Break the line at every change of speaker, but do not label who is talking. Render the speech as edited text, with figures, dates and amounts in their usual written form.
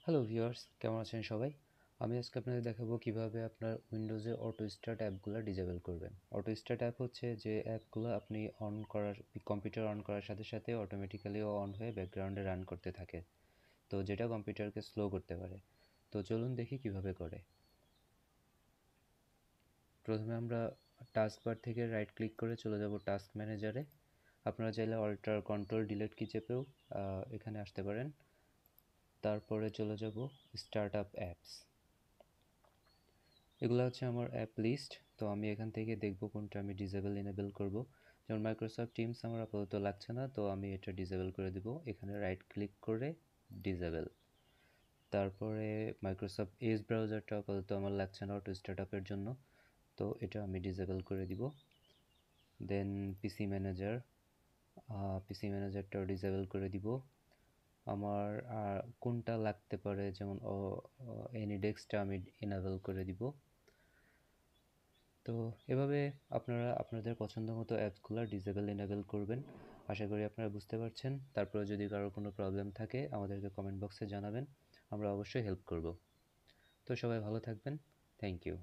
Hello viewers, কেমন আছেন সবাই? আমি আজকে আপনাদের দেখাবো কিভাবে আপনার উইন্ডোজে অটো স্টার্ট অ্যাপগুলো ডিসেবল করবেন। অটো স্টার্ট অ্যাপ হচ্ছে যে অ্যাপগুলো আপনি কম্পিউটার অন করার সাথে সাথে অটোমেটিক্যালি অন হয়ে ব্যাকগ্রাউন্ডে রান করতে থাকে, তো যেটা কম্পিউটারকে স্লো করতে পারে। তো চলুন দেখি কিভাবে করে। প্রথমে আমরা টাস্ক বার থেকে রাইট ক্লিক করে চলে যাব টাস্ক ম্যানেজারে। আপনারা চাইলে অল্টার কন্ট্রোল ডিলিট কি চেপেও এখানে আসতে পারেন। তারপরে চলে যাব স্টার্ট আপ অ্যাপস। এগুলো হচ্ছে আমার অ্যাপ লিস্ট। তো আমি এখান থেকে দেখব কোনটা আমি ডিসেবল এনেবল করব। যেমন মাইক্রোসফট টিমস আমার আপাতত লাগছে না, তো আমি এটা ডিসেবল করে দিব। এখানে রাইট ক্লিক করে ডিসেবল। তারপরে মাইক্রোসফট এজ ব্রাউজারটা আপাতত আমার লাগছে না অটো স্টার্টআপের জন্য, তো এটা আমি ডিসেবল করে দিব। দেন পিসি ম্যানেজারটাও ডিসেবল করে দিব। আমার কোনটা লাগতে পারে, যেমন এনিডেক্সটা আমি এনেবল করে দিব। তো এভাবে আপনারা আপনাদের পছন্দ মতো অ্যাপসগুলো ডিসেবল এনেবল করবেন। আশা করি আপনারা বুঝতে পারছেন। তারপরে যদি কারো কোনো প্রবলেম থাকে আমাদেরকে কমেন্ট বক্সে জানাবেন, আমরা অবশ্যই হেল্প করব। তো সবাই ভালো থাকবেন। Thank you.